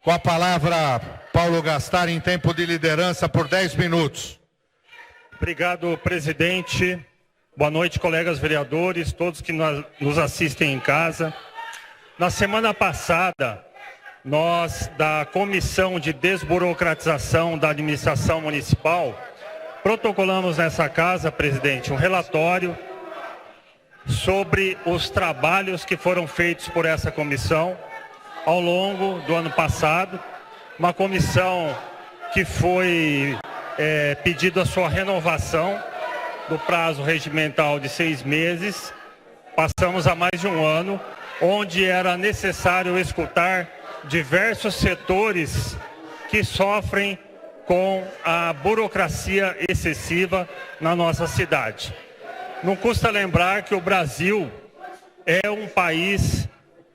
Com a palavra, Paulo Gastar, em tempo de liderança, por 10 minutos. Obrigado, presidente. Boa noite, colegas vereadores, todos que nos assistem em casa. Na semana passada, nós, da Comissão de Desburocratização da Administração Municipal, protocolamos nessa casa, presidente, um relatório sobre os trabalhos que foram feitos por essa comissão ao longo do ano passado. Uma comissão que foi pedido a sua renovação do prazo regimental de 6 meses. Passamos a mais de um ano, onde era necessário escutar diversos setores que sofrem com a burocracia excessiva na nossa cidade. Não custa lembrar que o Brasil é um país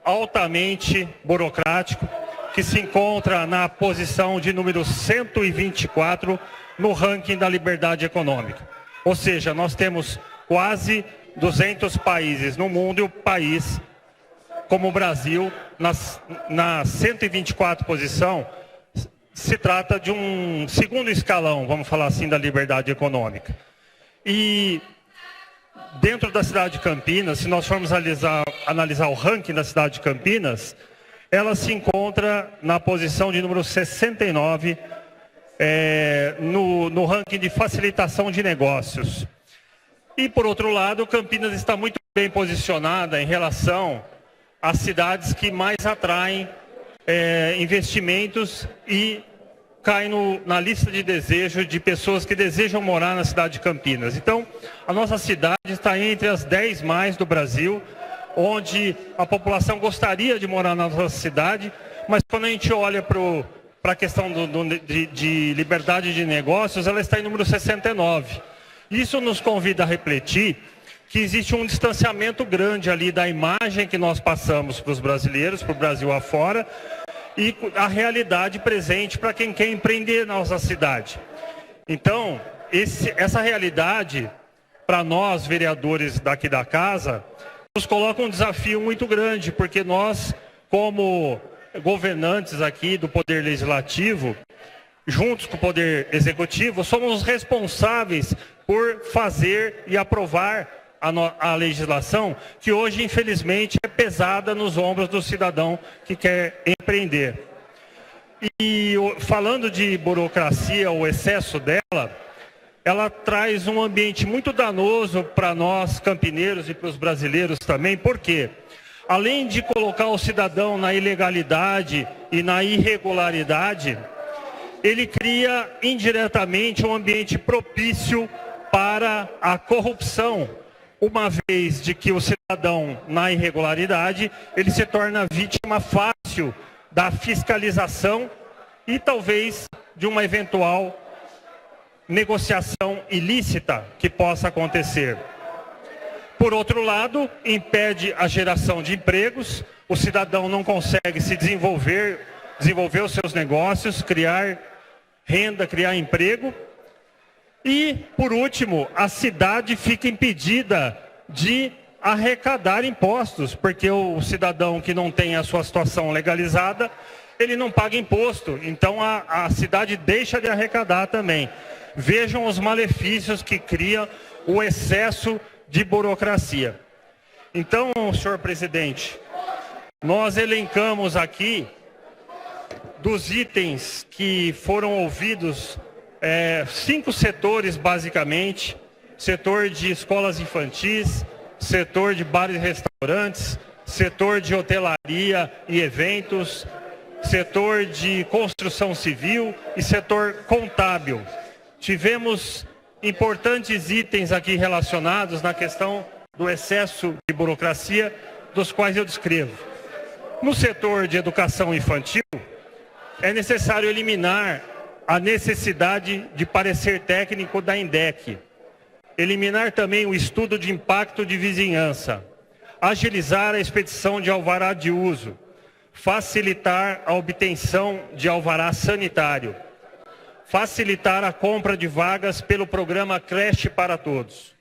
altamente burocrático, que se encontra na posição de número 124 no ranking da liberdade econômica. Ou seja, nós temos quase 200 países no mundo e o país, como o Brasil, na 124 posição, se trata de um segundo escalão, vamos falar assim, da liberdade econômica. E dentro da cidade de Campinas, se nós formos analisar o ranking da cidade de Campinas, ela se encontra na posição de número 69 no ranking de facilitação de negócios. E, por outro lado, Campinas está muito bem posicionada em relação às cidades que mais atraem investimentos e cai na lista de desejo de pessoas que desejam morar na cidade de Campinas. Então, a nossa cidade está entre as 10 mais do Brasil, onde a população gostaria de morar na nossa cidade, mas quando a gente olha para a questão de liberdade de negócios, ela está em número 69. Isso nos convida a refletir que existe um distanciamento grande ali da imagem que nós passamos para os brasileiros, para o Brasil afora, e a realidade presente para quem quer empreender na nossa cidade. Então, essa realidade, para nós, vereadores daqui da casa, nos coloca um desafio muito grande, porque nós, como governantes aqui do Poder Legislativo, juntos com o Poder Executivo, somos os responsáveis por fazer e aprovar a legislação que hoje, infelizmente, é pesada nos ombros do cidadão que quer empreender. E falando de burocracia, o excesso dela, ela traz um ambiente muito danoso para nós campineiros e para os brasileiros também, porque além de colocar o cidadão na ilegalidade e na irregularidade, ele cria indiretamente um ambiente propício para a corrupção, uma vez de que o cidadão na irregularidade, ele se torna vítima fácil da fiscalização e talvez de uma eventual negociação ilícita que possa acontecer. Por outro lado, impede a geração de empregos, o cidadão não consegue se desenvolver os seus negócios, criar renda, criar emprego. E, por último, a cidade fica impedida de arrecadar impostos, porque o cidadão que não tem a sua situação legalizada, ele não paga imposto. Então, a cidade deixa de arrecadar também. Vejam os malefícios que cria o excesso de burocracia. Então, senhor presidente, nós elencamos aqui dos itens que foram ouvidos 5 setores, basicamente: setor de escolas infantis, setor de bares e restaurantes, setor de hotelaria e eventos, setor de construção civil e setor contábil. Tivemos importantes itens aqui relacionados na questão do excesso de burocracia, dos quais eu descrevo. No setor de educação infantil, é necessário eliminar a necessidade de parecer técnico da INDEC, eliminar também o estudo de impacto de vizinhança, agilizar a expedição de alvará de uso, facilitar a obtenção de alvará sanitário, facilitar a compra de vagas pelo programa Creche para Todos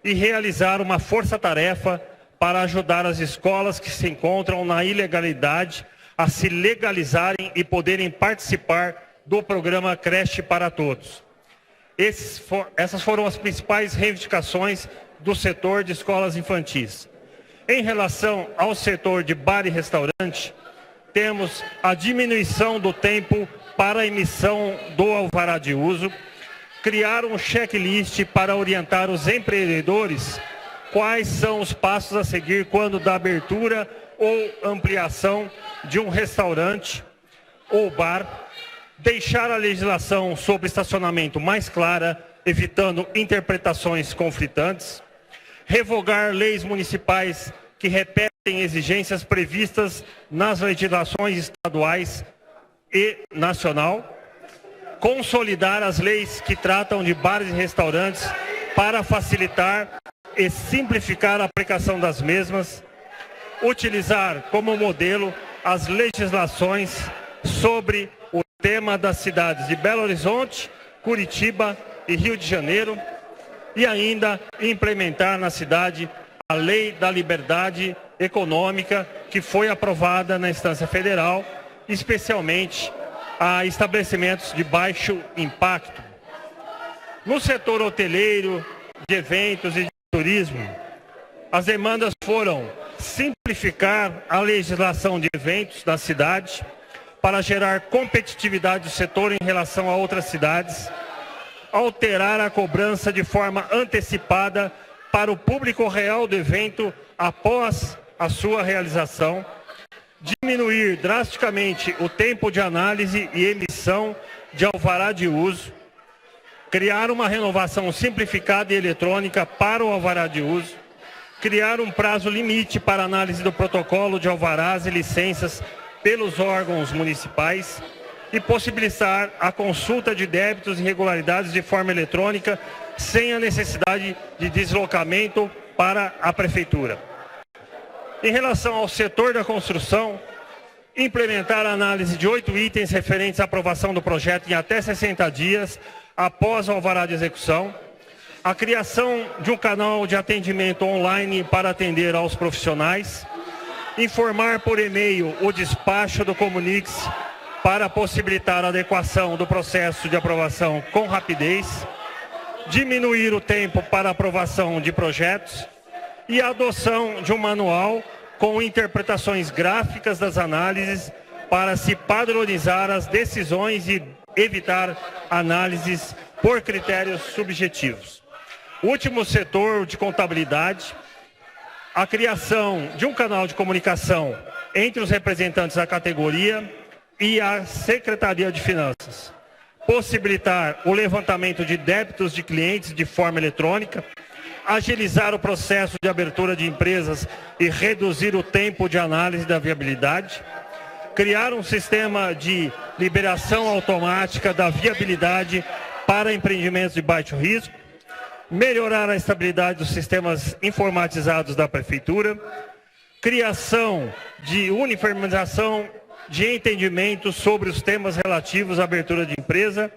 e realizar uma força-tarefa para ajudar as escolas que se encontram na ilegalidade a se legalizarem e poderem participar do programa Creche para Todos. Essas foram as principais reivindicações do setor de escolas infantis. Em relação ao setor de bar e restaurante, temos a diminuição do tempo para a emissão do alvará de uso, criar um checklist para orientar os empreendedores quais são os passos a seguir quando da abertura ou ampliação de um restaurante ou bar, deixar a legislação sobre estacionamento mais clara, evitando interpretações conflitantes, revogar leis municipais que repetem exigências previstas nas legislações estaduais e nacional, consolidar as leis que tratam de bares e restaurantes para facilitar e simplificar a aplicação das mesmas, utilizar como modelo as legislações sobre o tema das cidades de Belo Horizonte, Curitiba e Rio de Janeiro e ainda implementar na cidade a Lei da Liberdade Econômica que foi aprovada na instância federal, especialmente a estabelecimentos de baixo impacto. No setor hoteleiro, de eventos e de turismo, as demandas foram simplificar a legislação de eventos da cidade para gerar competitividade do setor em relação a outras cidades, alterar a cobrança de forma antecipada para o público real do evento após a sua realização, diminuir drasticamente o tempo de análise e emissão de alvará de uso, criar uma renovação simplificada e eletrônica para o alvará de uso, criar um prazo limite para análise do protocolo de alvarás e licenças pelos órgãos municipais e possibilitar a consulta de débitos e irregularidades de forma eletrônica sem a necessidade de deslocamento para a prefeitura. Em relação ao setor da construção, implementar a análise de 8 itens referentes à aprovação do projeto em até 60 dias após o alvará de execução, a criação de um canal de atendimento online para atender aos profissionais, informar por e-mail o despacho do Comunix para possibilitar a adequação do processo de aprovação com rapidez, diminuir o tempo para aprovação de projetos e a adoção de um manual com interpretações gráficas das análises para se padronizar as decisões e evitar análises por critérios subjetivos. O último setor de contabilidade, a criação de um canal de comunicação entre os representantes da categoria e a Secretaria de Finanças, possibilitar o levantamento de débitos de clientes de forma eletrônica, agilizar o processo de abertura de empresas e reduzir o tempo de análise da viabilidade, criar um sistema de liberação automática da viabilidade para empreendimentos de baixo risco, melhorar a estabilidade dos sistemas informatizados da Prefeitura, criação de uniformização de entendimento sobre os temas relativos à abertura de empresa,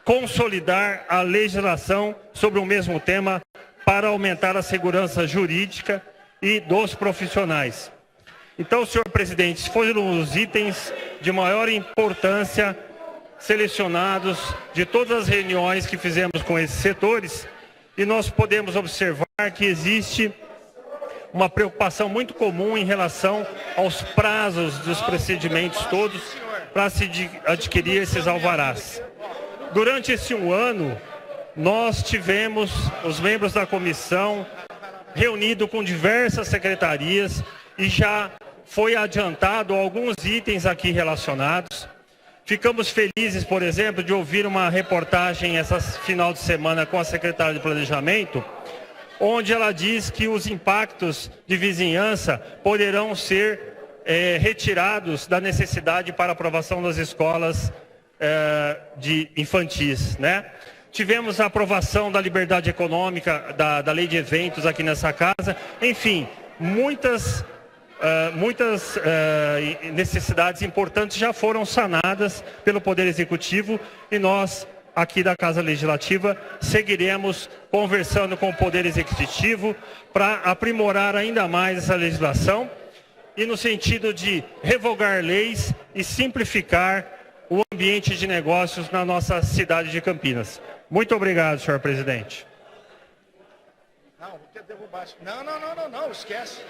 consolidar a legislação sobre o mesmo tema para aumentar a segurança jurídica e dos profissionais. Então, senhor presidente, foram os itens de maior importância selecionados de todas as reuniões que fizemos com esses setores e nós podemos observar que existe uma preocupação muito comum em relação aos prazos dos procedimentos todos para se adquirir esses alvarás. Durante esse ano, nós tivemos os membros da comissão reunidos com diversas secretarias e já foi adiantado alguns itens aqui relacionados. Ficamos felizes, por exemplo, de ouvir uma reportagem essa final de semana com a secretária de Planejamento, onde ela diz que os impactos de vizinhança poderão ser retirados da necessidade para aprovação das escolas de infantis, né? Tivemos a aprovação da liberdade econômica, da lei de eventos aqui nessa casa, enfim, muitas necessidades importantes já foram sanadas pelo Poder Executivo e nós, aqui da Casa Legislativa, seguiremos conversando com o Poder Executivo para aprimorar ainda mais essa legislação e no sentido de revogar leis e simplificar o ambiente de negócios na nossa cidade de Campinas. Muito obrigado, senhor presidente. Não, quer derrubar. Não, esquece.